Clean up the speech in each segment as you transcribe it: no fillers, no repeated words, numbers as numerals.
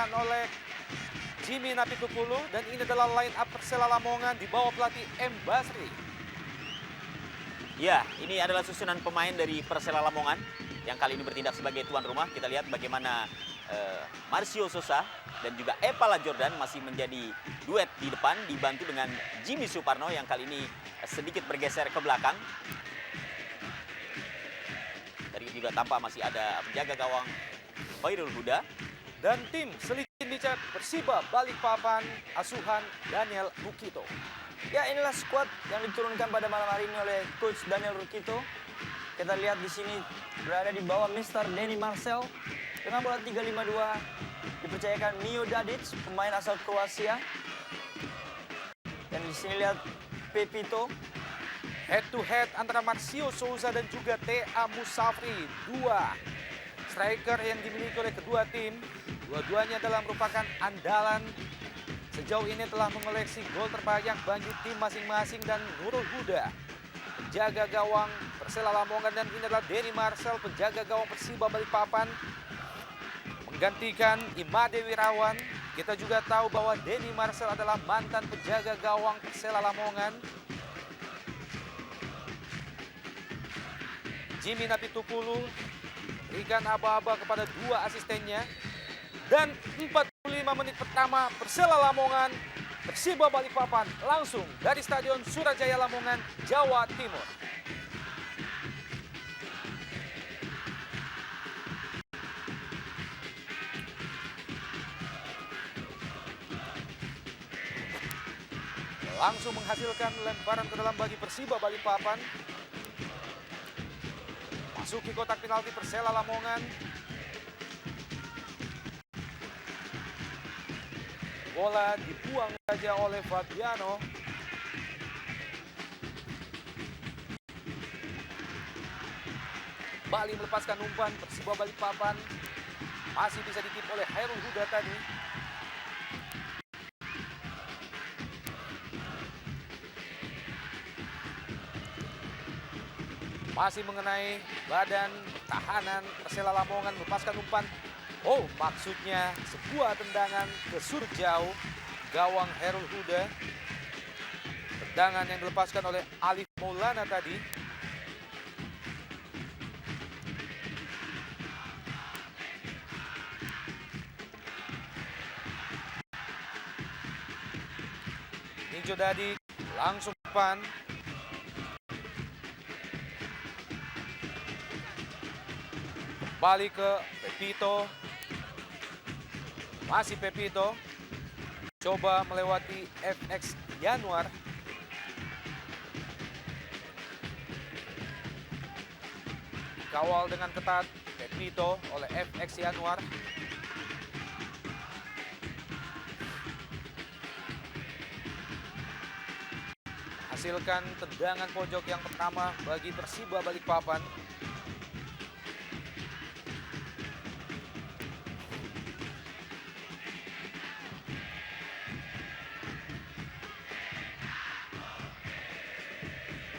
dimainkan oleh Jimmy Napitupulu. Dan ini adalah line up Persela Lamongan di bawah pelatih M. Basri. Ya, ini adalah susunan pemain dari Persela Lamongan yang kali ini bertindak sebagai tuan rumah. Kita lihat bagaimana Marcio Sosa dan juga Epala Jordan masih menjadi duet di depan, dibantu dengan Jimmy Suparno yang kali ini sedikit bergeser ke belakang. Tadi juga tampak masih ada penjaga gawang Khairul Huda. Dan tim Selikin Dicek Persiba Balikpapan, asuhan Daniel Rukito. Ya, inilah skuad yang diturunkan pada malam hari ini oleh Coach Daniel Rukito. Kita lihat di sini berada di bawah Mr. Denny Marcel. Dengan bola 352 dipercayakan Mio Dadic, pemain asal Kroasia. Dan di sini lihat Pepito. Head to head antara Marcio Souza dan juga T.A. Musafri. Dua striker yang dimiliki oleh kedua tim. Dua-duanya adalah merupakan andalan. Sejauh ini telah mengoleksi gol terbanyak bagi tim masing-masing. Dan Nurul Huda, penjaga gawang Persela Lamongan, dan ini adalah Denny Marcel, penjaga gawang Persiba Balikpapan, menggantikan Imade Wirawan. Kita juga tahu bahwa Denny Marcel adalah mantan penjaga gawang Persela Lamongan. Jimmy Napitupulu berikan aba-aba kepada dua asistennya. Dan 45 menit pertama Persela Lamongan, Persiba Balikpapan langsung dari Stadion Surajaya Lamongan, Jawa Timur. Langsung menghasilkan lemparan ke dalam bagi Persiba Balikpapan. Masuki kotak penalti Persela Lamongan. Bola dibuang saja oleh Fabiano. Kembali melepaskan umpan Persiba Balikpapan. Masih bisa ditip oleh Khairul Huda tadi. Masih mengenai badan tahanan Persela Lamongan, melepaskan umpan. Oh, maksudnya sebuah tendangan ke sudut jauh gawang Khairul Huda. Tendangan yang dilepaskan oleh Alif Maulana tadi. Nijo Dadi langsung depan. Kembali ke Pepito. Masih Pepito. Coba melewati FX Yanuar. Kawal dengan ketat Pepito oleh FX Yanuar. Hasilkan tendangan pojok yang pertama bagi Persiba Balikpapan.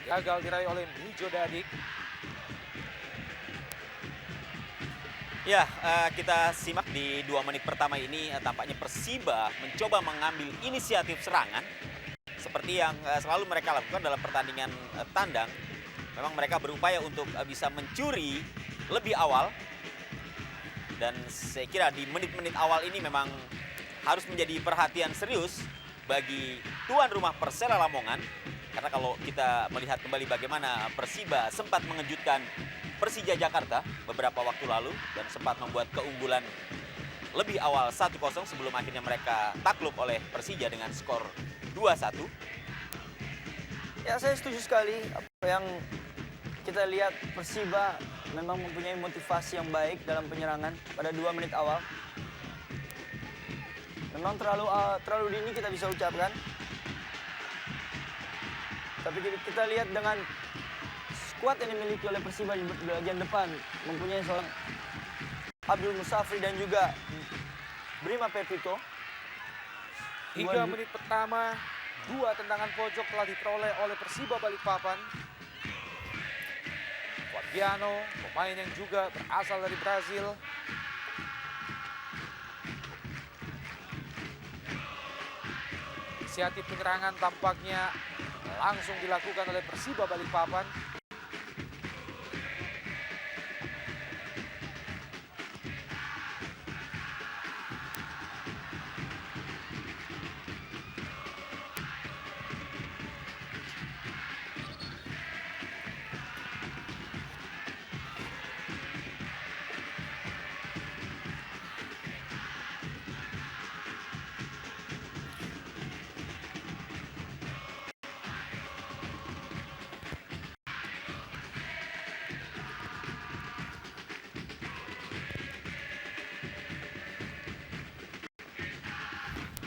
Gagal diraih oleh Nijo Dadik. Ya, kita simak di 2 menit pertama ini tampaknya Persiba mencoba mengambil inisiatif serangan seperti yang selalu mereka lakukan dalam pertandingan tandang. Memang mereka berupaya untuk bisa mencuri lebih awal. Dan saya kira di menit-menit awal ini memang harus menjadi perhatian serius bagi tuan rumah Persela Lamongan. Karena kalau kita melihat kembali bagaimana Persiba sempat mengejutkan Persija Jakarta beberapa waktu lalu dan sempat membuat keunggulan lebih awal 1-0 sebelum akhirnya mereka takluk oleh Persija dengan skor 2-1. Ya, saya setuju sekali apa yang kita lihat. Persiba memang mempunyai motivasi yang baik dalam penyerangan pada 2 menit awal. Memang terlalu dini kita bisa ucapkan. Tapi kita lihat dengan skuad yang dimiliki oleh Persiba di bagian depan. Mempunyai seorang Abdul Musafri dan juga Brima Pepito. 3 menit pertama, 2 tendangan pojok telah diperoleh oleh Persiba Balikpapan. Fabiano, pemain yang juga berasal dari Brazil. Inisiatif penyerangan tampaknya langsung dilakukan oleh Persiba Balikpapan.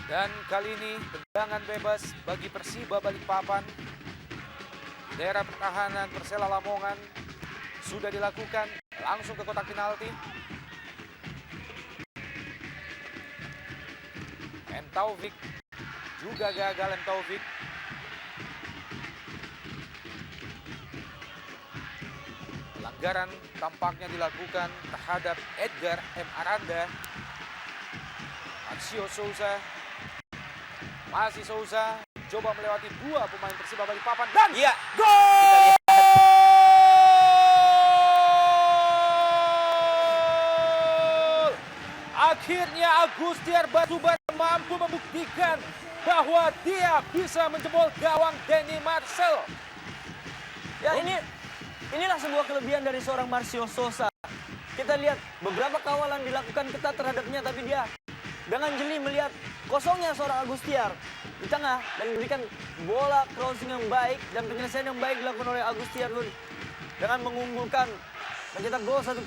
Dan kali ini tendangan bebas bagi Persiba Balikpapan. Daerah pertahanan Persela Lamongan sudah dilakukan langsung ke kotak penalti. M. Taufik juga gagal. M. Taufik pelanggaran tampaknya dilakukan terhadap Edgar M. Aranda. Marsio Souza, masih Souza coba melewati dua pemain Persiba Balikpapan dan Iya, gol! Akhirnya Agustiar Batubara mampu membuktikan bahwa dia bisa menjebol gawang Denny Marcel. Ya, inilah sebuah kelebihan dari seorang Marsio Souza. Kita lihat beberapa kawalan dilakukan ketat terhadapnya, tapi dia dengan jeli melihat kosongnya seorang Agustiar di tengah dan memberikan bola crossing yang baik dan penyelesaian yang baik dilakukan oleh Agustiar dengan mengunggulkan mencetak gol 1-0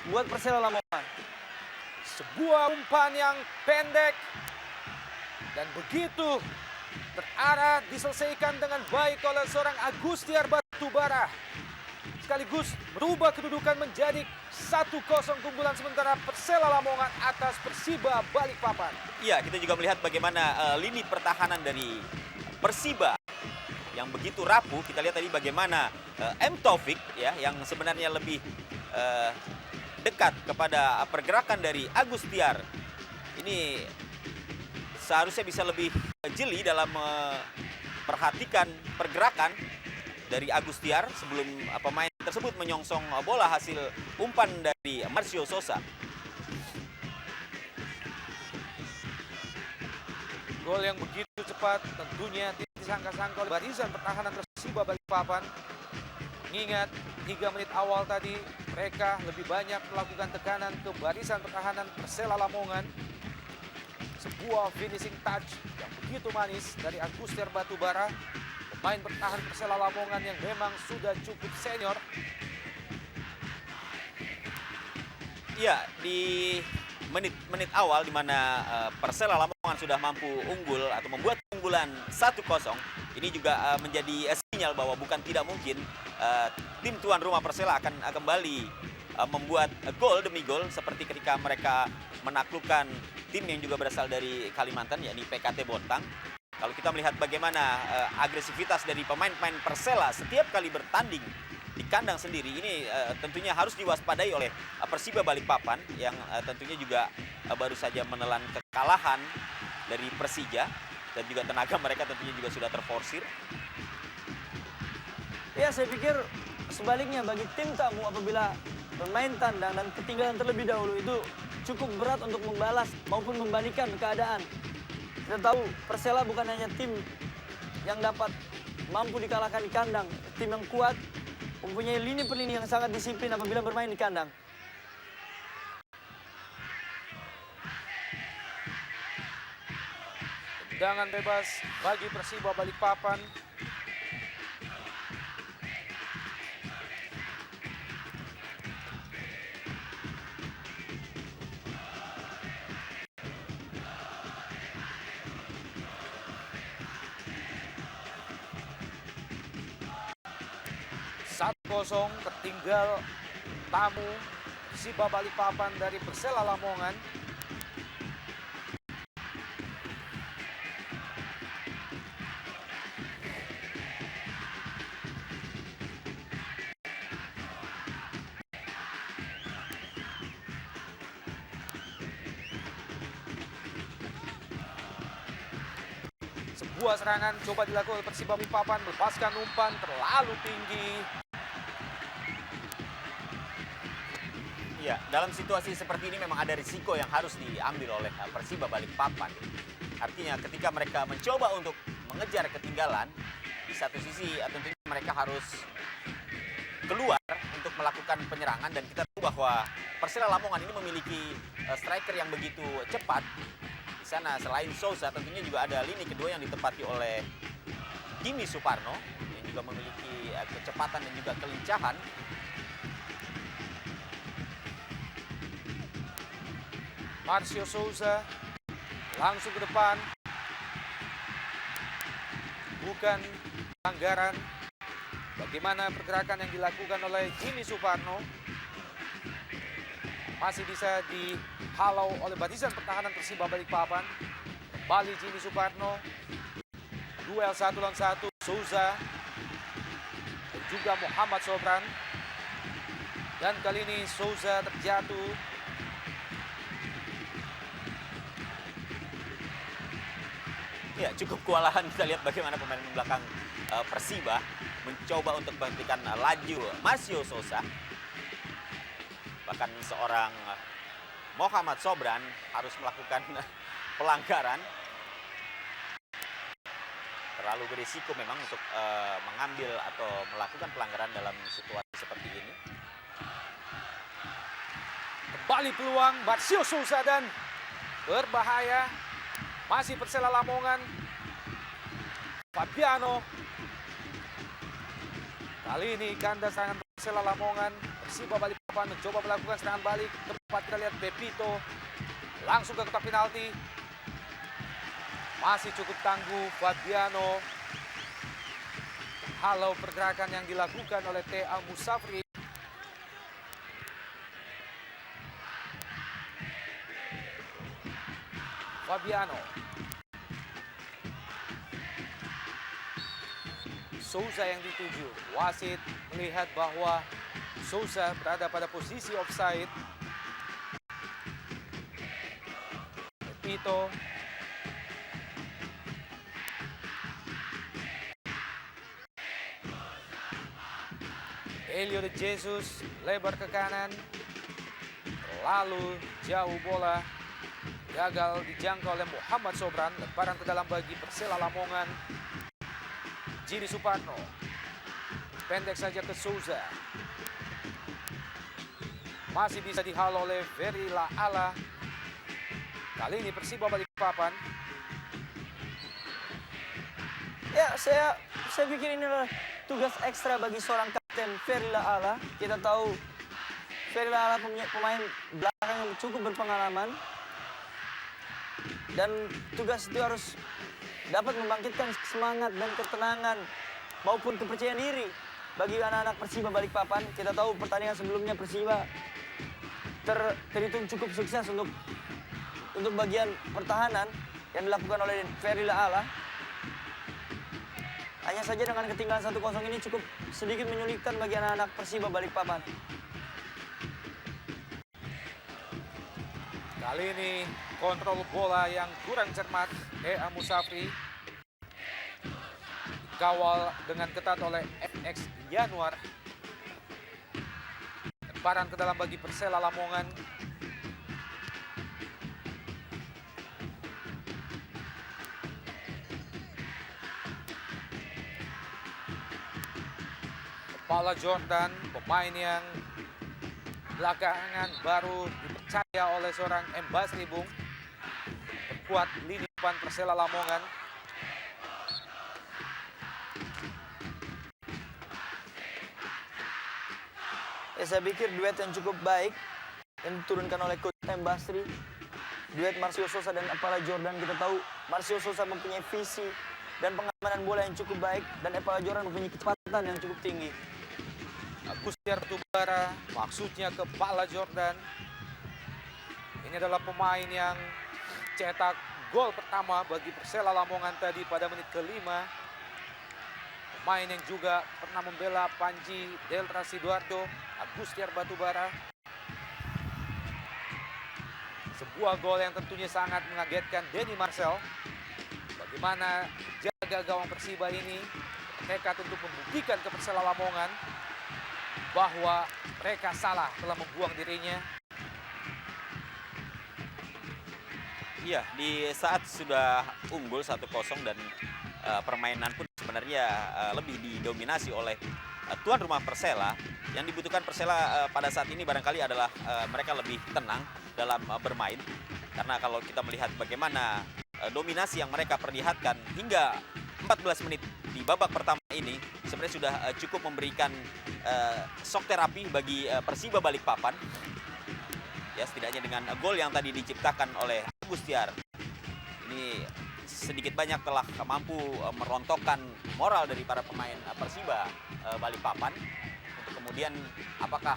buat Persela Lamongan. Sebuah umpan yang pendek dan begitu terarah diselesaikan dengan baik oleh seorang Agustiar Batubara. Sekaligus merubah kedudukan menjadi 1-0 keunggulan sementara Persela Lamongan atas Persiba Balikpapan. Iya, kita juga melihat bagaimana lini pertahanan dari Persiba yang begitu rapuh. Kita lihat tadi bagaimana M. Taufik ya yang sebenarnya lebih dekat kepada pergerakan dari Agustiar. Ini seharusnya bisa lebih jeli dalam memperhatikan pergerakan dari Agustiar sebelum pemain tersebut menyongsong bola hasil umpan dari Marsio Souza. Gol yang begitu cepat tentunya tidak disangka-sangka oleh barisan pertahanan Persiba Balikpapan. Mengingat 3 menit awal tadi mereka lebih banyak melakukan tekanan ke barisan pertahanan Persela Lamongan. Sebuah finishing touch yang begitu manis dari Agustiar Batubara, pemain bertahan Persela Lamongan yang memang sudah cukup senior. Iya, di menit-menit awal di mana Persela Lamongan sudah mampu unggul atau membuat keunggulan 1-0. Ini juga menjadi sinyal bahwa bukan tidak mungkin tim tuan rumah Persela akan kembali membuat gol demi gol seperti ketika mereka menaklukkan tim yang juga berasal dari Kalimantan, yakni PKT Bontang. Kalau kita melihat bagaimana agresivitas dari pemain-pemain Persela setiap kali bertanding di kandang sendiri, ini tentunya harus diwaspadai oleh Persiba Balikpapan yang tentunya juga baru saja menelan kekalahan dari Persija dan juga tenaga mereka tentunya juga sudah terforsir. Ya, saya pikir sebaliknya bagi tim tamu apabila bermain tandang dan ketinggalan terlebih dahulu itu cukup berat untuk membalas maupun membalikan keadaan. Kita tahu Persela bukan hanya tim yang dapat mampu dikalahkan di kandang, tim yang kuat, mempunyai lini per lini yang sangat disiplin apabila bermain di kandang. Tendangan bebas bagi Persiba Balikpapan. Kosong tertinggal tamu Persiba Balikpapan dari Persela Lamongan. Sebuah serangan coba dilakukan oleh Persiba Balikpapan, melepaskan umpan terlalu tinggi. Ya, dalam situasi seperti ini memang ada risiko yang harus diambil oleh Persiba Balikpapan. Artinya ketika mereka mencoba untuk mengejar ketinggalan, di satu sisi tentunya mereka harus keluar untuk melakukan penyerangan, dan kita tahu bahwa Persela Lamongan ini memiliki striker yang begitu cepat. Di sana selain Souza tentunya juga ada lini kedua yang ditempati oleh Jimmy Suparno yang juga memiliki kecepatan dan juga kelincahan. Marcio Souza langsung ke depan. Bukan pelanggaran. Bagaimana pergerakan yang dilakukan oleh Jimmy Suparno. Masih bisa dihalau oleh barisan pertahanan Persiba Balikpapan. Kembali Jimmy Suparno. Duel 1 lawan 1. Souza dan juga Muhammad Sobran. Dan kali ini Souza terjatuh. Ya, cukup kewalahan kita lihat bagaimana pemain belakang Persiba mencoba untuk menghentikan laju Marcio Souza. Bahkan seorang Muhammad Sobran harus melakukan pelanggaran. Terlalu berisiko memang untuk mengambil atau melakukan pelanggaran dalam situasi seperti ini. Kembali peluang Marcio Souza dan berbahaya. Masih Persela Lamongan. Fabiano. Kali ini ganda serangan Persela Lamongan. Persiba Balikpapan mencoba melakukan serangan balik. Tepat kita lihat Pepito. Langsung ke kotak penalti. Masih cukup tangguh Fabiano. Halau pergerakan yang dilakukan oleh T.A. Musafri. Fabiano. Souza yang dituju. Wasit melihat bahwa Souza berada pada posisi offside. Pepito. Elio de Jesus lebar ke kanan. Lalu jauh bola. Gagal dijangkau oleh Muhammad Sobran. Lemparan ke dalam bagi Persela Lamongan. Jimmy Suparno. Pendek saja ke Souza. Masih bisa dihalau oleh Ferry Laala. Kali ini Persiba Balikpapan. Ya, saya pikir ini adalah tugas ekstra bagi seorang kapten Ferry Laala. Kita tahu Ferry Laala punya pemain belakang yang cukup berpengalaman. Dan tugas itu harus dapat membangkitkan semangat dan ketenangan maupun kepercayaan diri bagi anak-anak Persiba Balikpapan. Kita tahu pertandingan sebelumnya Persiba terhitung cukup sukses untuk bagian pertahanan yang dilakukan oleh Ferry Laala. Hanya saja dengan ketinggalan 1-0 ini cukup sedikit menyulitkan bagi anak-anak Persiba Balikpapan. Kali ini kontrol bola yang kurang cermat T.A. Musafri. Dikawal dengan ketat oleh FX Januar. Lemparan ke dalam bagi Persela Lamongan. Kepala Jordan, pemain yang belakangan baru dipercaya oleh seorang Embas Ribung. Perkuat lini depan Persela Lamongan. Ya, saya pikir duet yang cukup baik yang diturunkan oleh Coach Embasri. Duet Marcio Souza dan Epala Jordan. Kita tahu Marcio Souza mempunyai visi dan pengamanan bola yang cukup baik, dan Epala Jordan mempunyai kecepatan yang cukup tinggi. Agustiar Batubara, maksudnya Kepala Jordan. Ini adalah pemain yang cetak gol pertama bagi Persela Lamongan tadi pada menit ke-5. Pemain yang juga pernah membela Panji Delta Sidoardo, Agustiar Batubara. Sebuah gol yang tentunya sangat mengagetkan Denny Marcel. di mana jaga gawang Persiba ini nekat untuk membuktikan ke Persela Lamongan bahwa mereka salah telah membuang dirinya. Iya, di saat sudah unggul 1-0 dan permainan pun sebenarnya lebih didominasi oleh tuan rumah Persela. Yang dibutuhkan Persela pada saat ini barangkali adalah mereka lebih tenang dalam bermain. Karena kalau kita melihat bagaimana dominasi yang mereka perlihatkan hingga 14 menit di babak pertama ini sebenarnya sudah cukup memberikan shock terapi bagi Persiba Balikpapan. Ya, setidaknya dengan gol yang tadi diciptakan oleh Agustiar, ini sedikit banyak telah mampu merontokkan moral dari para pemain Persiba Balikpapan. Untuk kemudian apakah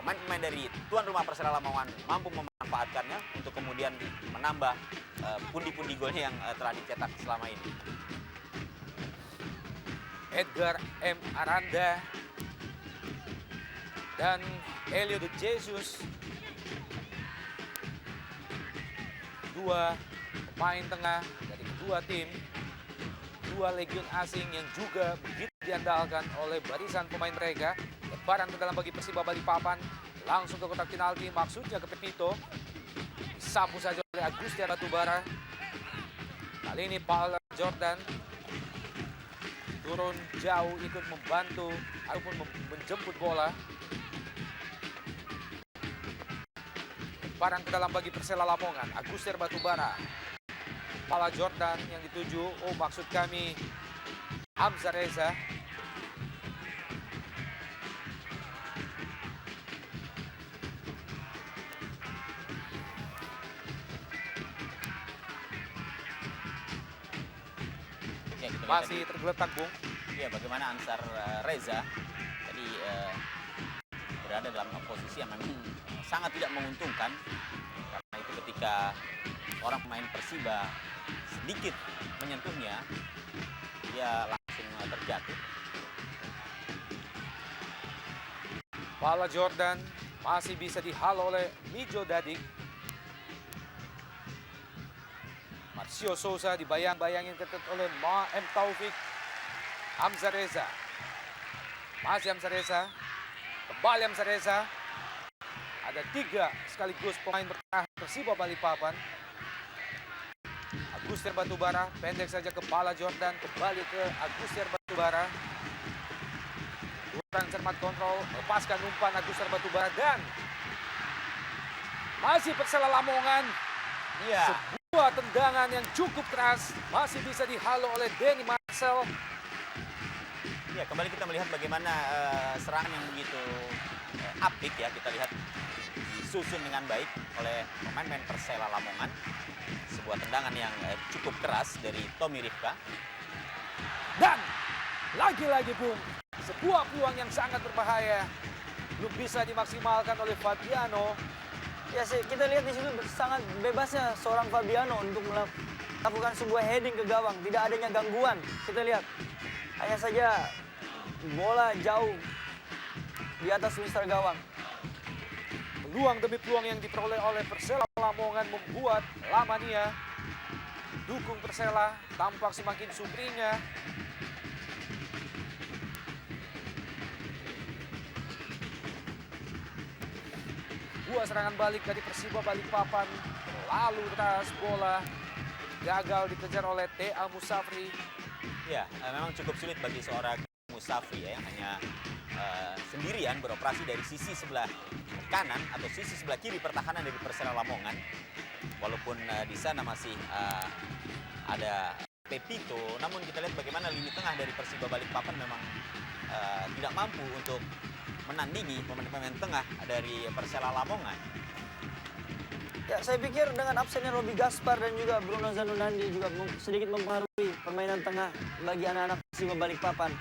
pemain-pemain dari tuan rumah Persela Lamongan mampu memanfaatkannya untuk kemudian menambah pundi-pundi golnya yang telah dicetak selama ini. Edgar M. Aranda dan Elio de Jesus, dua pemain tengah dari kedua tim, dua legion asing yang juga begitu diandalkan oleh barisan pemain mereka. Lebaran ke dalam bagi Persiba Balikpapan, langsung ke kotak penalti, maksudnya ke Pepito, disapu saja oleh Agustiar Batubara. Kali ini Paul Jordan turun jauh ikut membantu ataupun menjemput bola. Lebaran ke dalam bagi Persela Lamongan, Agustiar Batubara, Pala Jordan yang dituju, oh maksud kami Hamzah Reza. Ya, kita lihat Masih tadi, tergeletak, Bung. ya, bagaimana Ansar Reza tadi berada dalam posisi yang memang sangat tidak menguntungkan. Karena itu ketika orang pemain Persiba sedikit menyentuhnya, dia langsung terjatuh. Pala Jordan masih bisa dihalau oleh Mijo Dadik. Marcio Souza dibayang-bayangin ketat oleh Ma M. Taufik. Hamzah Reza. Masih Hamzah Reza. Kembali Hamzah Reza. Ada 3 sekaligus pemain bertahan Persiba Balikpapan. Agustiar Batubara, pendek saja ke Pala Jordan, kembali ke Agustiar Batubara. Kurang cermat kontrol, lepaskan umpan Agustiar Batubara dan masih Persela Lamongan. Iya. Sebuah tendangan yang cukup keras masih bisa dihalau oleh Denny Marcel. Ya, kembali kita melihat bagaimana serangan yang begitu apik ya, kita lihat disusun dengan baik oleh pemain-pemain Persela Lamongan. Sebuah tendangan yang cukup keras dari Tommy Rifka. Dan lagi-lagi Bung, sebuah peluang yang sangat berbahaya belum bisa dimaksimalkan oleh Fabiano. Ya, kita lihat di situ sangat bebasnya seorang Fabiano untuk melakukan sebuah heading ke gawang. Tidak adanya gangguan. Kita lihat, hanya saja bola jauh di atas mistar gawang. Peluang demi peluang yang diperoleh oleh Persela Lamongan membuat Lamania dukung Persela tampak semakin sumringah. Dua serangan balik dari Persiba Balikpapan, lalu atas bola gagal dikejar oleh T.A. Musafri. Ya, memang cukup sulit bagi seorang Musafri ya, yang hanya sendirian beroperasi dari sisi sebelah kanan atau sisi sebelah kiri pertahanan dari Persela Lamongan. Walaupun di sana masih ada Pepito, namun kita lihat bagaimana lini tengah dari Persiba Balikpapan memang tidak mampu untuk menandingi pemain-pemain tengah dari Persela Lamongan. Ya, saya pikir dengan absennya Robi Gaspar dan juga Bruno Zanunandi juga sedikit mempengaruhi permainan tengah bagi anak-anak Persiba Balikpapan.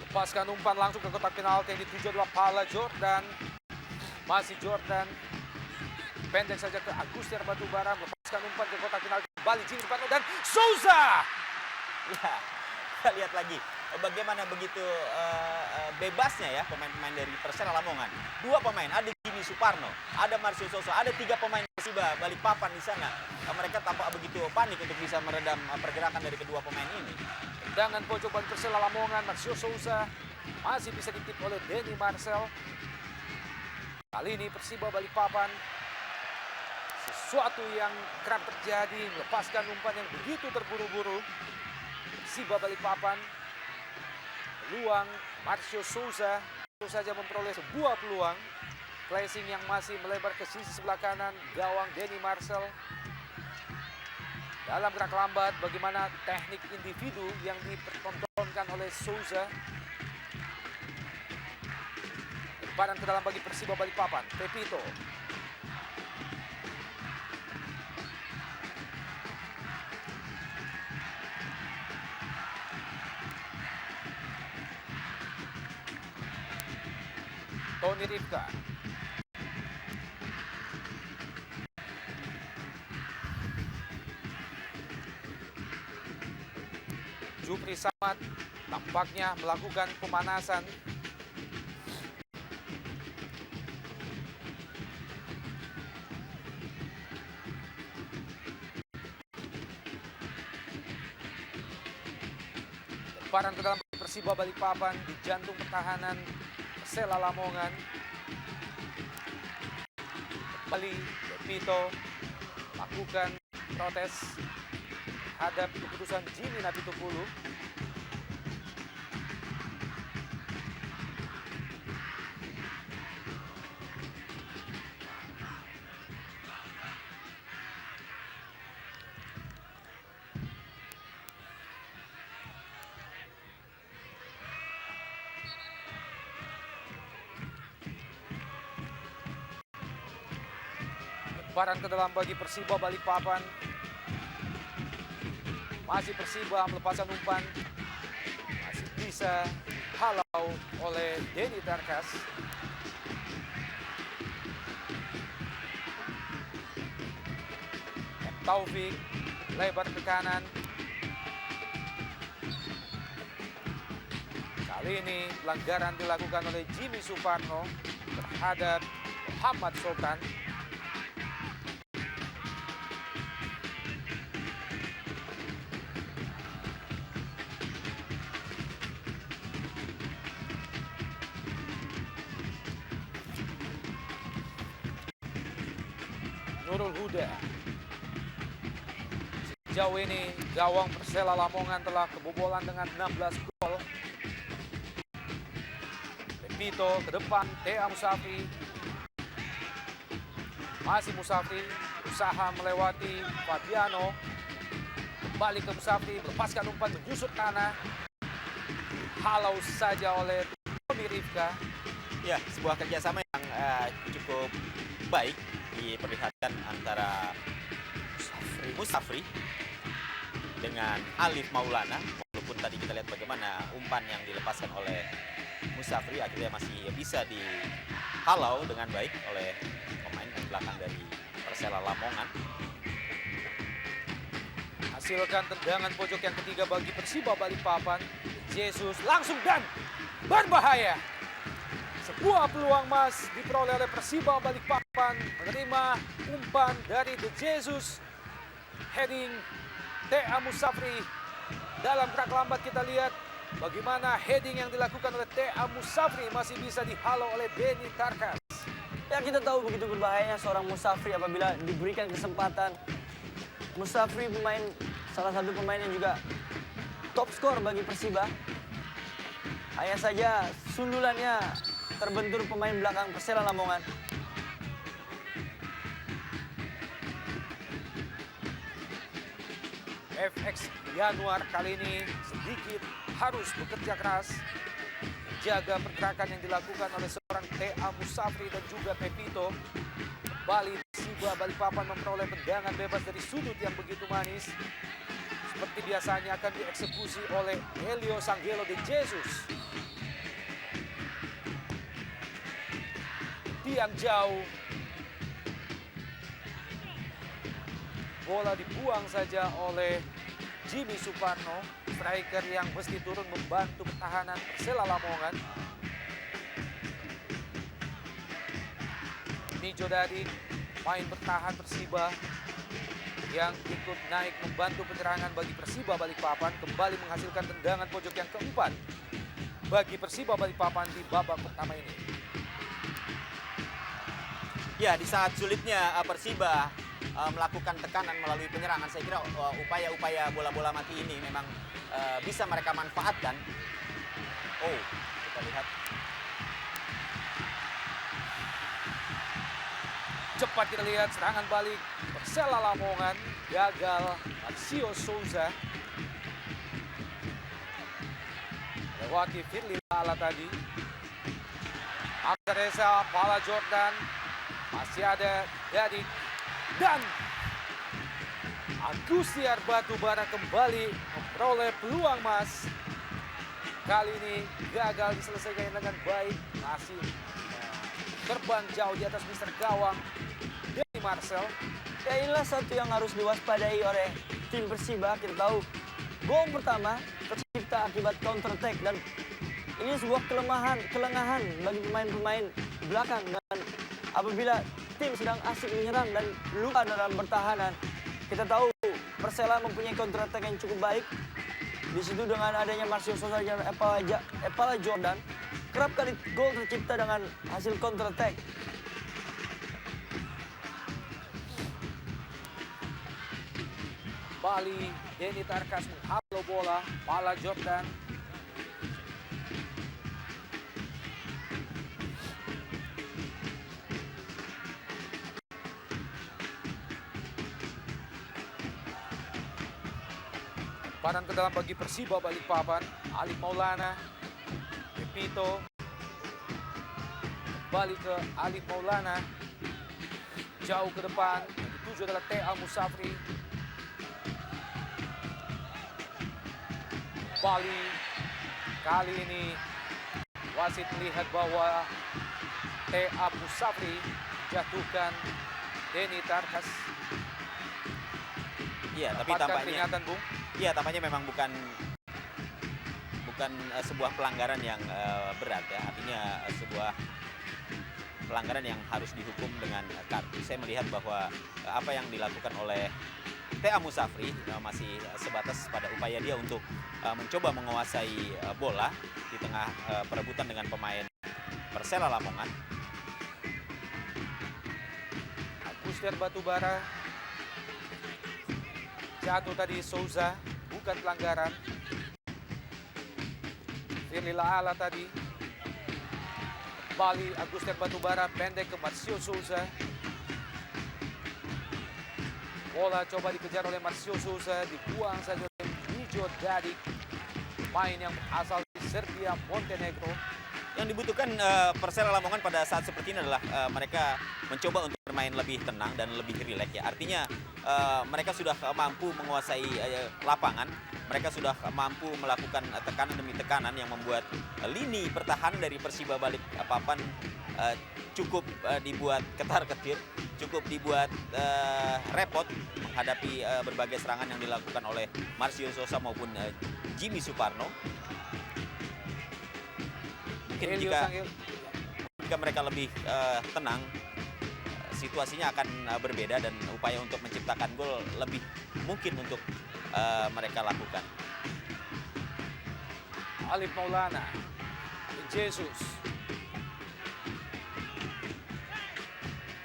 Lepaskan umpan langsung ke kotak penalti yang dituju adalah Pala Jordan. Masih Jordan. Pendek saja ke Agustiar Batubara. Lepaskan umpan ke kotak penalti. Kembali Jimmy Soekarno dan Souza. Ya, kita lihat lagi bagaimana begitu bebasnya ya pemain-pemain dari Persela Lamongan. Dua pemain, ada Jimmy Suparno, ada Marcio Souza, ada 3 pemain Persiba Balikpapan di sana. Mereka tampak begitu panik untuk bisa meredam pergerakan dari kedua pemain ini. Tendangan pojok bagi Persela Lamongan, Marcio Souza masih bisa ditip oleh Denny Marcel. Kali ini Persiba Balikpapan, sesuatu yang kerap terjadi, melepaskan umpan yang begitu terburu-buru. Persiba Balikpapan, peluang Marcio Souza baru saja memperoleh sebuah peluang. Placing yang masih melebar ke sisi sebelah kanan gawang Denny Marcel. Dalam gerak lambat, bagaimana teknik individu yang dipertontonkan oleh Souza. Lemparan ke dalam bagi Persiba Balikpapan, Pepito. Tony Rifka. Jupri Samad tampaknya melakukan pemanasan. Lemparan ke dalam Persiba Balikpapan di jantung pertahanan Persela Lamongan. Kembali Pepito lakukan protes terhadap keputusan Jimmy Napitupulu. Lemparan ke dalam bagi Persiba Balikpapan. Masih Persiba melepaskan umpan. Masih bisa halau oleh Denny Tarkas. M. Taufik lebar ke kanan. Kali ini pelanggaran dilakukan oleh Jimmy Suparno terhadap Muhammad Sobran. Nurul Huda. Sejauh ini gawang Persela Lamongan telah kebobolan dengan 16 gol. Pepito ke depan, Tea Musafri. Masih Musafri, usaha melewati Fabiano. Kembali ke Musafri, melepaskan umpan menyusut tanah. Halau saja oleh Tony Rifka. Ya, sebuah kerjasama yang cukup baik diperlihatkan antara Musafri dengan Alif Maulana. Walaupun tadi kita lihat bagaimana umpan yang dilepaskan oleh Musafri akhirnya masih bisa dihalau dengan baik oleh pemain belakang dari Persela Lamongan. Hasilkan tendangan pojok yang ketiga bagi Persiba Balikpapan. Jesus langsung dan berbahaya. Sebuah peluang emas diperoleh oleh Persiba Balikpapan, menerima umpan dari De Jesus. Heading Tea Musafri. Dalam gerak lambat kita lihat bagaimana heading yang dilakukan oleh Tea Musafri masih bisa dihalau oleh Denny Tarkas. Ya, kita tahu begitu berbahayanya seorang Musafri apabila diberikan kesempatan. Musafri salah satu pemain yang juga top skor bagi Persiba. Hanya saja sundulannya terbentur pemain belakang Persela Lamongan. FX Januar kali ini sedikit harus bekerja keras menjaga pergerakan yang dilakukan oleh seorang Tea Musafri dan juga Pepito. Kembali Persiba Balikpapan memperoleh tendangan bebas dari sudut yang begitu manis. Seperti biasanya akan dieksekusi oleh Helio Sanggelo de Jesus. Tiang jauh. Bola dibuang saja oleh Jimmy Suparno, striker yang mesti turun membantu pertahanan Persela Lamongan. Nijo Dadi Main bertahan Persiba yang ikut naik membantu penyerangan bagi Persiba Balikpapan, kembali menghasilkan tendangan pojok yang keempat bagi Persiba Balikpapan di babak pertama ini. Ya, di saat sulitnya Persiba melakukan tekanan melalui penyerangan, saya kira upaya-upaya bola-bola mati ini memang bisa mereka manfaatkan. Oh, kita lihat. Cepat kita lihat serangan balik Persela Lamongan, gagal Marcio Souza. Lewati Firly Lala tadi. Reza, Pala Jordan, masih ada Dadik, dan Agustiar Batubara kembali memperoleh peluang emas. Kali ini gagal diselesaikan dengan baik, masih terbang jauh di atas Mister Gawang Denny Marcel. Ya, inilah satu yang harus diwaspadai oleh tim Persiba. Kita tahu gol pertama tercipta akibat counter attack, dan ini sebuah kelengahan bagi pemain-pemain belakang. Dan apabila tim sedang asik menyerang dan lupa dalam pertahanan, kita tahu Persela mempunyai counter attack yang cukup baik. Di situ dengan adanya Marcio Souza dan Epala Jordan, kerap kali gol tercipta dengan hasil counter attack. Bali, Denny Tarkas menghalau bola, Pala Jordan. Panan ke dalam bagi Persiba Balikpapan, Alif Maulana, Pepito. Balik ke Alif Maulana, jauh ke depan, yang dituju adalah T.A. Musafri. Bali, kali ini wasit melihat bahwa T.A. Musafri jatuhkan Denny Tarkas. Iya, tapi Dapatkan tampaknya peringatan, Bung. iya, tampaknya memang bukan sebuah pelanggaran yang berat ya. Artinya sebuah pelanggaran yang harus dihukum dengan kartu. Saya melihat bahwa apa yang dilakukan oleh T.A. Musafri masih sebatas pada upaya dia untuk mencoba menguasai bola di tengah perebutan dengan pemain Persela Lamongan. Agustiar Batubara jatuh tadi Souza, bukan pelanggaran. Firly Lala tadi. Bali, Agustiar Batubara pendek ke Marcio Souza. Bola coba dikejar oleh Marcio Souza, dibuang saja oleh Mijo Dadik, main yang asal dari Serbia Montenegro. Yang dibutuhkan Persela Lamongan pada saat seperti ini adalah mereka mencoba untuk bermain lebih tenang dan lebih rileks ya. Artinya mereka sudah mampu menguasai lapangan, mereka sudah mampu melakukan tekanan demi tekanan yang membuat lini pertahanan dari Persiba Balikpapan cukup dibuat ketar-ketir, cukup dibuat repot menghadapi berbagai serangan yang dilakukan oleh Marcio Souza maupun Jimmy Suparno. Mungkin jika mereka lebih tenang, situasinya akan berbeda dan upaya untuk menciptakan gol lebih mungkin untuk mereka lakukan. Alif Maulana, Jesus.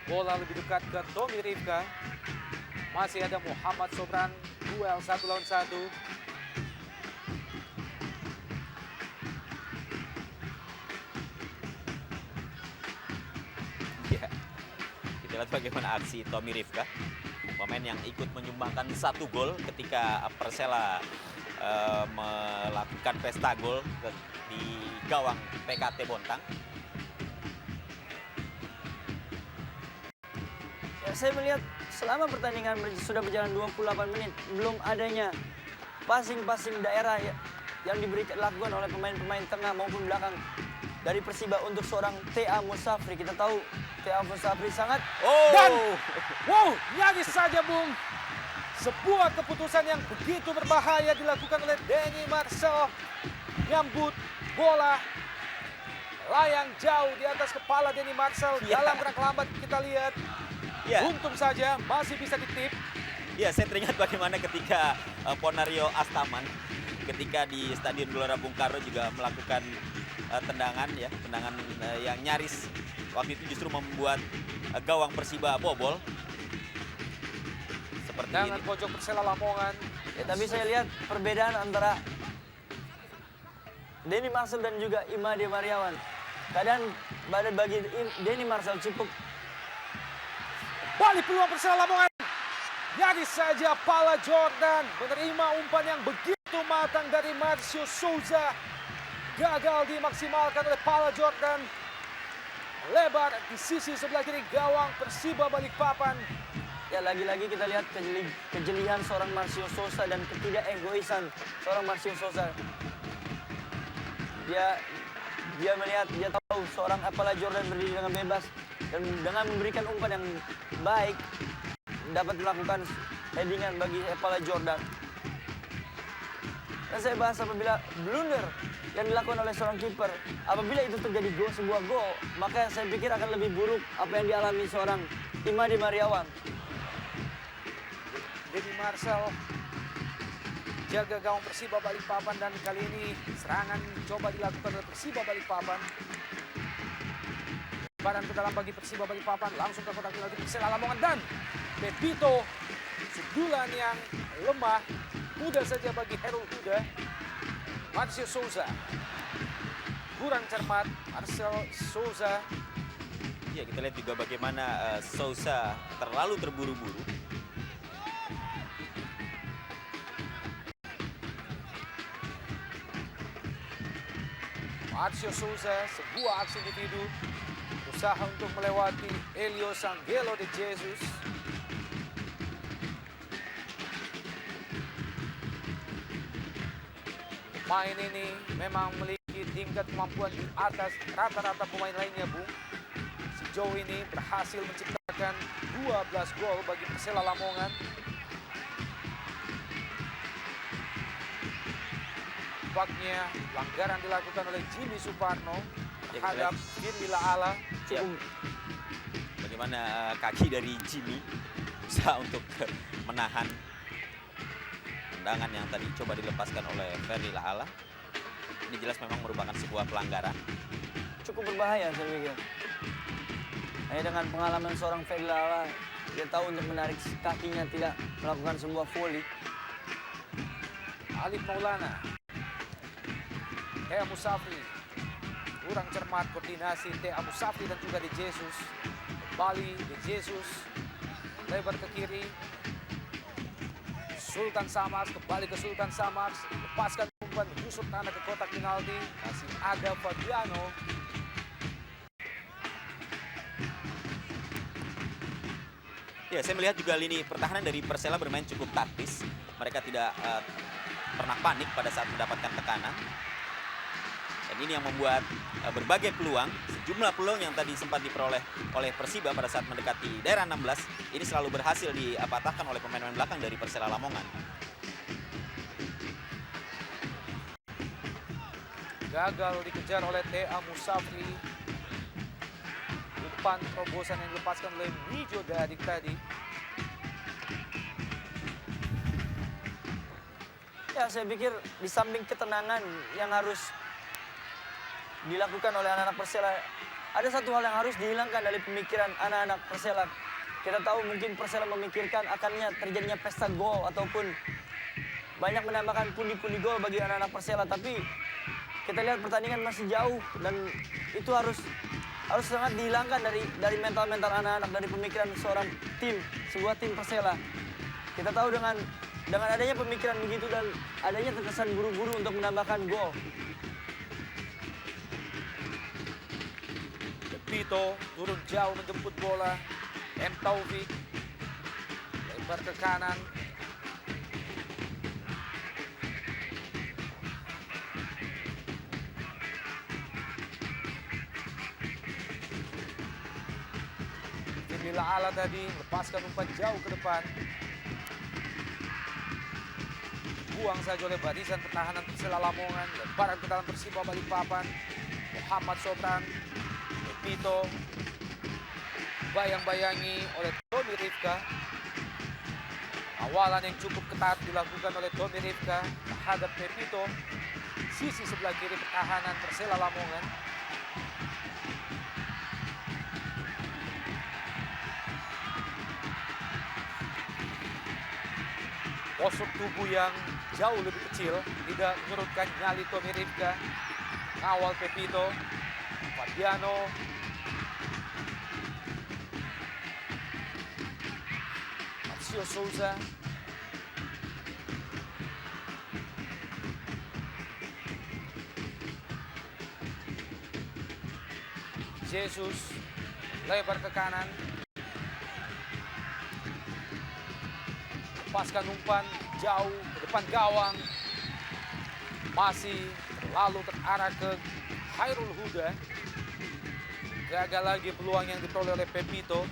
Bola lebih dekat ke Tommy Rifka. Masih ada Muhammad Sobran, duel 1 lawan 1. Ya, kita lihat bagaimana aksi Tommy Rifka, pemain yang ikut menyumbangkan 1 gol ketika Persela melakukan pesta gol di gawang PKT Bontang. Ya, saya melihat selama pertandingan sudah berjalan 28 menit, belum adanya passing-passing daerah yang dilakukan oleh pemain-pemain tengah maupun belakang dari Persiba untuk seorang T.A. Musafri. Kita tahu T.A. Musafri sangat... Dan, wow, nyaris saja Bung. Sebuah keputusan yang begitu berbahaya dilakukan oleh Denny Marcel. Nyambut bola layang jauh di atas kepala Denny Marcel. Dalam gerak lambat kita lihat Ya. Untung saja masih bisa ditip. Ya, saya teringat bagaimana ketika Ponario Astaman ketika di Stadion Gelora Bung Karno juga melakukan tendangan yang nyaris waktu itu justru membuat gawang Persiba bobol. Seperti Dengan ini. pojok Persela Lamongan. Ya, tapi saya lihat perbedaan antara Denny Marcel dan juga Imade Mariawan. Kadang bagi Denny Marcel cukup. Balik peluang Persela Lamongan. Nyaris saja Pala Jordan menerima umpan yang begitu matang dari Marcio Souza. Gagal dimaksimalkan oleh Pala Jordan. Lebar di sisi sebelah kiri gawang Persiba Balikpapan. Ya, lagi-lagi kita lihat kejelian seorang Marcio Souza dan ketidakegoisan seorang Marcio Souza. Dia melihat, dia tahu seorang Pala Jordan berdiri dengan bebas dan dengan memberikan umpan yang baik dapat melakukan headingan bagi Pala Jordan. Dan saya bahas apabila blunder yang dilakukan oleh seorang kiper, apabila itu terjadi sebuah gol, maka saya pikir akan lebih buruk apa yang dialami seorang Imade Mariawan. Denny Marcel jaga gawang Persiba Balikpapan dan kali ini serangan coba dilakukan oleh Persiba Balikpapan. Badan ke dalam bagi Persiba Balikpapan langsung ke kotak penalti Persela Lamongan dan Pepito sundulan yang lemah mudah saja bagi Herul Huda. Marcio Souza kurang cermat. Marcel Souza. Ya, kita lihat juga bagaimana Souza terlalu terburu-buru. Marcio Souza sebuah aksi individu usaha untuk melewati Elios Angelo de Jesus. Pemain ini memang memiliki tingkat kemampuan di atas rata-rata pemain lainnya, Bung. Sejauh ini berhasil menciptakan 12 gol bagi Persela Lamongan. Nampaknya pelanggaran dilakukan oleh Jimmy Suparno terhadap Firly Laala. Ya. Bagaimana kaki dari Jimmy bisa untuk menahan tendangan yang tadi coba dilepaskan oleh Firly Laala. Ini jelas memang merupakan sebuah pelanggaran. Cukup berbahaya saya pikir. Hanya dengan pengalaman seorang Firly Laala, dia tahu untuk menarik kakinya tidak melakukan sebuah volley. Alif Maulana. Thea Musafri. Kurang cermat koordinasi Thea Musafri dan juga De Jesus. Kembali De Jesus. Lebar ke kiri. Sultan Samars kembali ke Sultan Samars. Lepaskan umpan menyusut tanah ke kotak penalti. Kasih ada Fabiano. Ya, saya melihat juga lini pertahanan dari Persela bermain cukup taktis. Mereka tidak pernah panik pada saat mendapatkan tekanan. Dan ini yang membuat berbagai peluang, sejumlah peluang yang tadi sempat diperoleh oleh Persiba pada saat mendekati daerah 16, ini selalu berhasil dipatahkan oleh pemain-pemain belakang dari Persela Lamongan. Gagal dikejar oleh Thea Musafri. Umpan terobosan yang dilepaskan oleh Mijo Dadik tadi. Ya, saya pikir di samping ketenangan yang harus dilakukan oleh anak-anak Persela, ada satu hal yang harus dihilangkan dari pemikiran anak-anak Persela. Kita tahu mungkin Persela memikirkan akannya terjadinya pesta gol ataupun banyak menambahkan pundi-pundi gol bagi anak-anak Persela, tapi kita lihat pertandingan masih jauh dan itu harus sangat dihilangkan dari mental-mental anak-anak, dari pemikiran sebuah tim Persela. Kita tahu dengan adanya pemikiran begitu dan adanya terkesan buru-buru untuk menambahkan gol. Pepito turun jauh menjemput bola. M. Taufik lebar ke kanan. Firly Laala tadi lepaskan umpan jauh ke depan. Buang saja oleh barisan pertahanan Persela Lamongan. Lebaran ke dalam Persiba Balikpapan. Muhammad Sobran. Pepito. dibayang-bayangi oleh Tommy Rivka. Awalan yang cukup ketat dilakukan oleh Tommy Rivka terhadap Pepito, sisi sebelah kiri pertahanan Persela Lamongan. Postur tubuh yang jauh lebih kecil tidak menyurutkan nyali Tommy Rivka. Ngawal Pepito, Fabiano, Marcio Souza, Jesus lebar ke kanan, lepaskan umpan jauh ke depan gawang, masih terlalu terarah ke Khairul Huda. Gagal lagi peluang yang diperoleh oleh Pepito.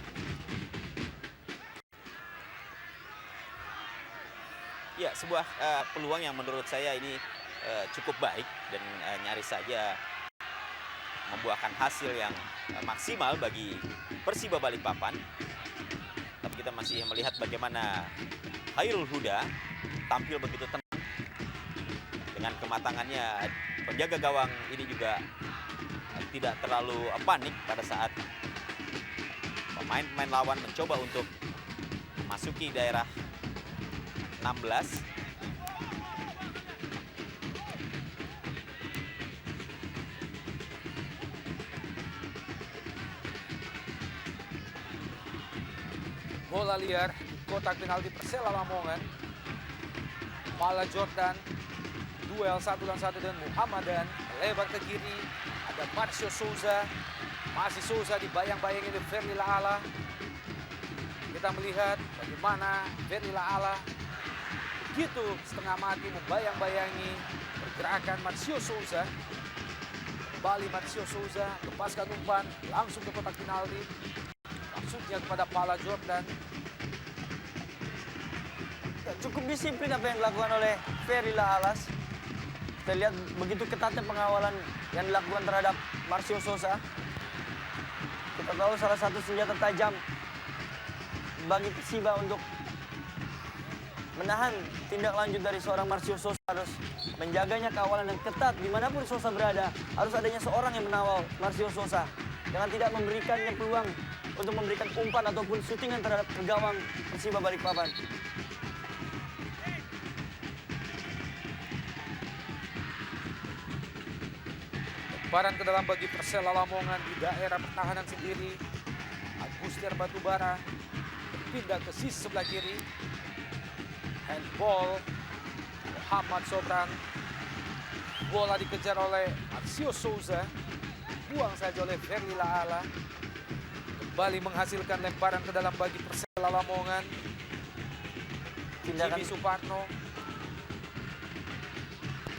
Ya, sebuah peluang yang menurut saya ini cukup baik dan nyaris saja membuahkan hasil yang maksimal bagi Persiba Balikpapan. Tapi kita masih melihat bagaimana Khairul Huda tampil begitu tenang. Dengan kematangannya, penjaga gawang ini juga tidak terlalu panik pada saat pemain-pemain lawan mencoba untuk memasuki daerah 16. Bola liar di kotak penalti Persela Lamongan. Pala Jordan, duel 1-1 dengan Muhammadan, lebar ke kiri, ada Marcio Souza, masih Souza dibayang-bayangi oleh Ferli Laala. Kita melihat bagaimana Ferli Laala begitu setengah mati membayang-bayangi pergerakan Marcio Souza. Kembali Marcio Souza, lepaskan umpan, langsung ke kotak penalti. Maksudnya kepada Pala Jordan. Cukup disiplin apa yang dilakukan oleh Ferry Lahalas. Kita lihat begitu ketatnya pengawalan yang dilakukan terhadap Marcio Souza. Kita tahu salah satu senjata tajam bagi Persiba untuk menahan tindak lanjut dari seorang Marcio Souza harus menjaganya kawalan yang ketat dimanapun Souza berada. Harus adanya seorang yang mengawal Marcio Souza dengan tidak memberikannya peluang untuk memberikan umpan ataupun syutingan terhadap gawang Persiba Balikpapan. Lemparan ke dalam bagi Persela Lamongan di daerah pertahanan sendiri. Agustiar Batubara berpindah ke sisi sebelah kiri. Handball Muhammad Sobran. Bola dikejar oleh Marcio Souza. Buang saja oleh Ferli Laala. Kembali menghasilkan lemparan ke dalam bagi Persela Lamongan. Tindakan Jimmy Suparno.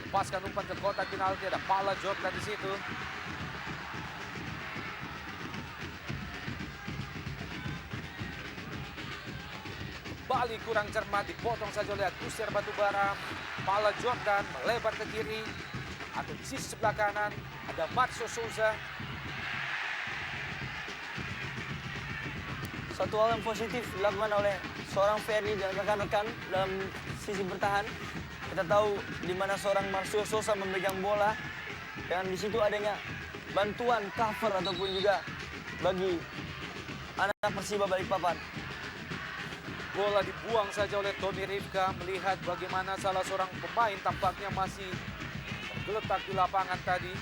Lepaskan umpan ke kotak penalti, ada Pala Jordan di situ. Kembali kurang cermat, dipotong saja oleh Agustiar Batubara. Pala Jordan melebar ke kiri. Atau di sisi sebelah kanan ada Marcio Souza. Satu hal yang positif dilakukan oleh seorang Ferry dan rekan-rekan dalam sisi bertahan. Kita tahu di mana seorang Marcio Souza memegang bola dan di situ adanya bantuan cover ataupun juga bagi anak Persiba Balikpapan. Bola dibuang saja oleh Tommy Rivka, melihat bagaimana salah seorang pemain tampaknya masih tergeletak di lapangan tadi.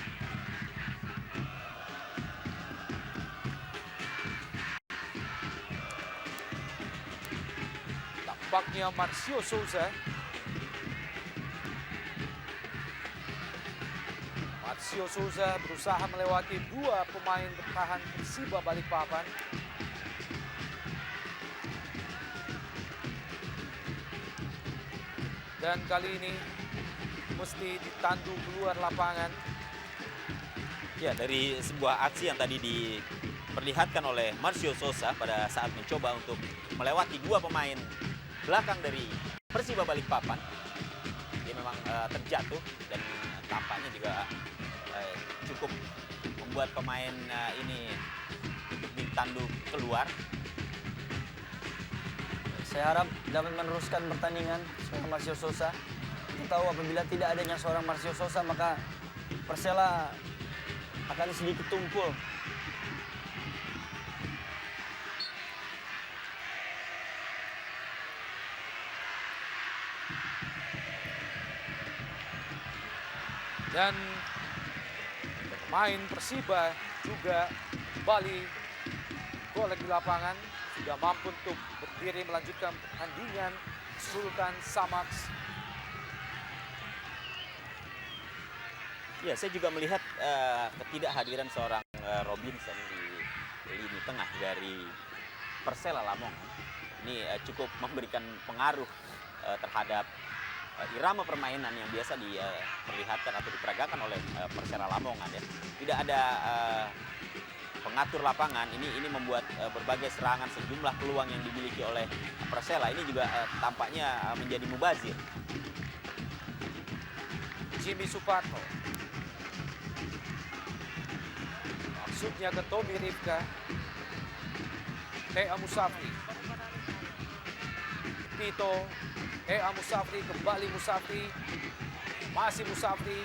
Tampaknya Marcio Souza. Marcio Souza berusaha melewati dua pemain bertahan Persiba Balikpapan. Dan kali ini mesti ditandu keluar lapangan. Ya, dari sebuah aksi yang tadi diperlihatkan oleh Marcio Souza pada saat mencoba untuk melewati dua pemain belakang dari Persiba Balikpapan. Dia memang terjatuh dan tampaknya juga cukup membuat pemain ini untuk ditanduk keluar. Saya harap dapat meneruskan pertandingan seorang Marcio Sousa. Kita tahu apabila tidak adanya seorang Marcio Sousa maka Persela akan sedikit tumpul. Dan pemain Persiba juga kembali golek di lapangan, sudah mampu untuk berdiri melanjutkan pertandingan. Sultan Samax. Ya, saya juga melihat ketidakhadiran seorang Robinson di lini tengah dari Persela Lamongan ini cukup memberikan pengaruh terhadap irama permainan yang biasa diperlihatkan atau diperagakan oleh Persela Lamongan ya. Tidak ada pengatur lapangan, ini membuat berbagai serangan, sejumlah peluang yang dimiliki oleh Persela ini juga tampaknya menjadi mubazir. Jimmy Suparno. Maksudnya ke Tommy Rifka. Tea Musafri. Pito. Tea Musafri, kembali Musafri. Masih Musafri.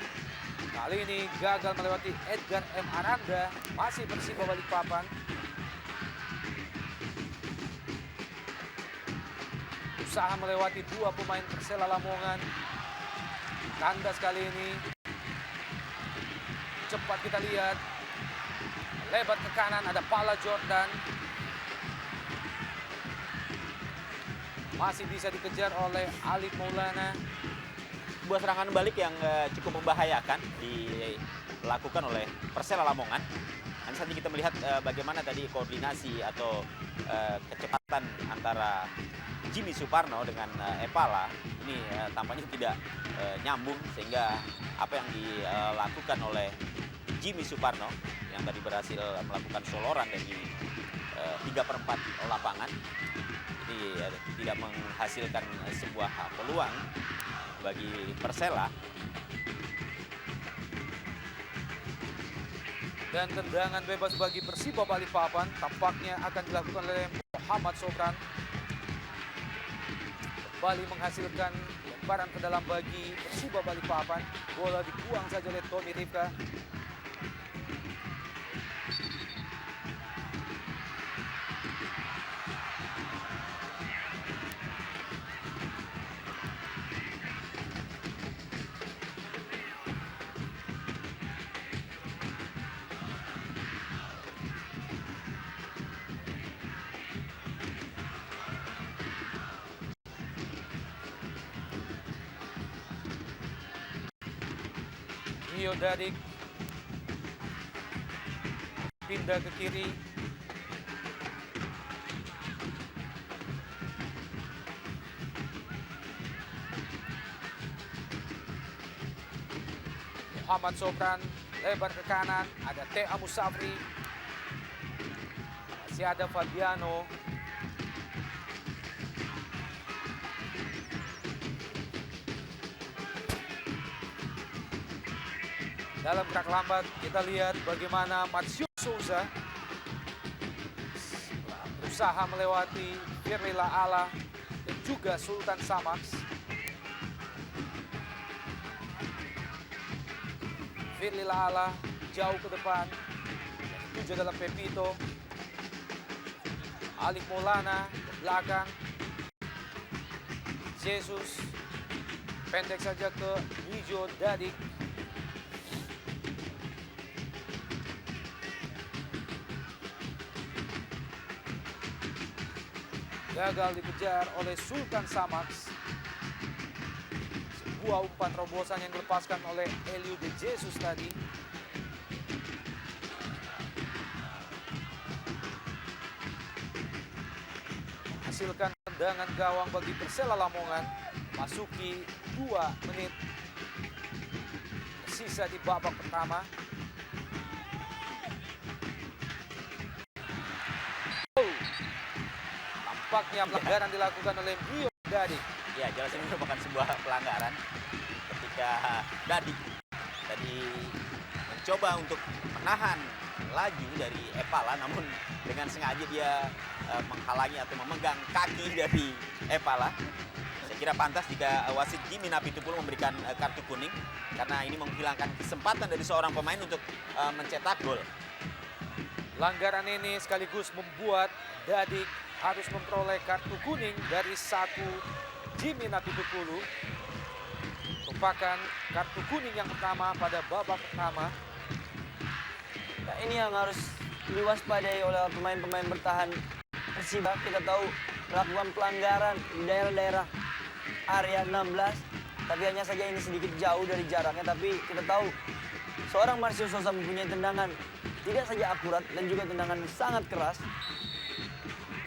Kali ini gagal melewati Edgar M. Aranda. Masih Persiba Balikpapan. Usaha melewati dua pemain Persela Lamongan. Kandas kali ini. Cepat kita lihat. Lebat ke kanan, ada Pala Jordan. Masih bisa dikejar oleh Alif Maulana. Sebuah serangan balik yang cukup membahayakan dilakukan oleh Persela Lamongan. Hanya saja kita melihat bagaimana tadi koordinasi atau kecepatan antara Jimmy Suparno dengan Epala ini tampaknya tidak nyambung, sehingga apa yang dilakukan oleh Jimmy Suparno yang tadi berhasil melakukan soloran dari 3/4 lapangan ini tidak menghasilkan sebuah peluang bagi Persela. Dan tendangan bebas bagi Persiba Balikpapan tampaknya akan dilakukan oleh Muhammad Sobran. Kembali menghasilkan lemparan ke dalam bagi Persiba Balikpapan. Bola dibuang saja oleh Tommy Rifka. Rio Dadik pindah ke kiri. Muhammad Sobran lebar ke kanan, ada Tea Musafri. Masih ada Fabiano. Dalam gerak lambat kita lihat bagaimana Marcio Sousa berusaha melewati Firly Laala dan juga Sultan Samax. Firly Laala jauh ke depan, tujuh dalam Pepito. Alif Maulana ke belakang. Jesus pendek saja ke Rio Dadik. Gagal dikejar oleh Sultan Samax. Sebuah umpan terobosan yang dilepaskan oleh Elio de Jesus tadi. Hasilkan tendangan gawang bagi Persela Lamongan. Masuki 2 menit sisa di babak pertama. Tampaknya pelanggaran dilakukan oleh Rio Dadik. Ya, jelas ini merupakan sebuah pelanggaran ketika Dadik tadi mencoba untuk menahan laju dari Epala, namun dengan sengaja dia menghalangi atau memegang kaki dari Epala. Saya kira pantas jika wasit Jimmy Napitupulu memberikan kartu kuning, karena ini menghilangkan kesempatan dari seorang pemain untuk mencetak gol. Pelanggaran ini sekaligus membuat Dadik harus memperoleh kartu kuning dari satu Jimmy Napitupulu. Merupakan kartu kuning yang pertama pada babak pertama. Nah, ini yang harus diwaspadai oleh pemain-pemain bertahan Persiba. Kita tahu melakukan pelanggaran di daerah-daerah area 16, tapi hanya saja ini sedikit jauh dari jaraknya. Tapi kita tahu seorang Marcio Souza mempunyai tendangan tidak saja akurat dan juga tendangan sangat keras.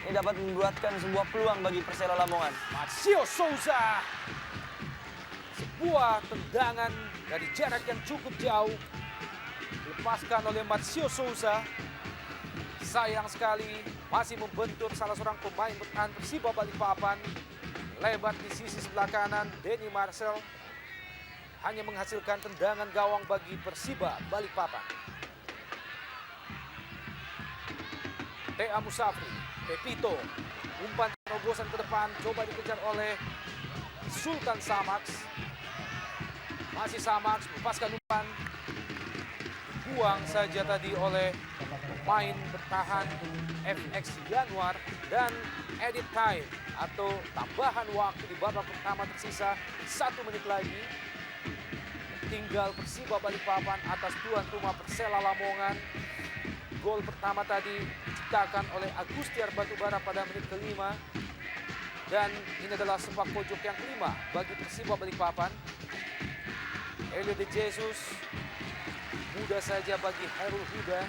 Ini dapat membuatkan sebuah peluang bagi Persela Lamongan. Marcio Souza. Sebuah tendangan dari jarak yang cukup jauh. Dilepaskan oleh Marcio Souza. Sayang sekali masih membentur salah seorang pemain bertahan Persiba Balikpapan. Lebar di sisi sebelah kanan, Denny Marcel hanya menghasilkan tendangan gawang bagi Persiba Balikpapan. Tea Musafri, Pepito, umpan terobosan ke depan, coba dikejar oleh Sultan Samax. Masih Samax, lepaskan umpan. Dibuang saja tadi oleh pemain bertahan FX Januar. Dan edit time atau tambahan waktu di babak pertama tersisa 1 menit lagi. Tinggal Persiba Balikpapan atas tuan rumah Persela Lamongan. Gol pertama tadi diciptakan oleh Agustiar Batubara pada menit ke-5. Dan ini adalah sepak pojok yang kelima bagi Persiba Balikpapan. Elio De Jesus mudah saja bagi Hairul Huda.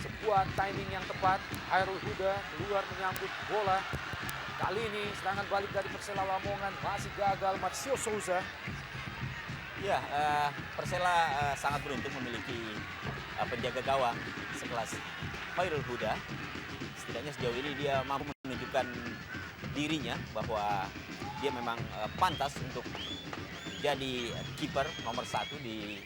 Sebuah timing yang tepat. Hairul Huda keluar menyambut bola. Kali ini serangan balik dari Persela Lamongan masih gagal. Marcio Souza. Ya, Persela sangat beruntung memiliki penjaga gawang sekelas Hairul Huda. Setidaknya sejauh ini dia mampu menunjukkan dirinya bahwa dia memang pantas untuk jadi kiper nomor 1 di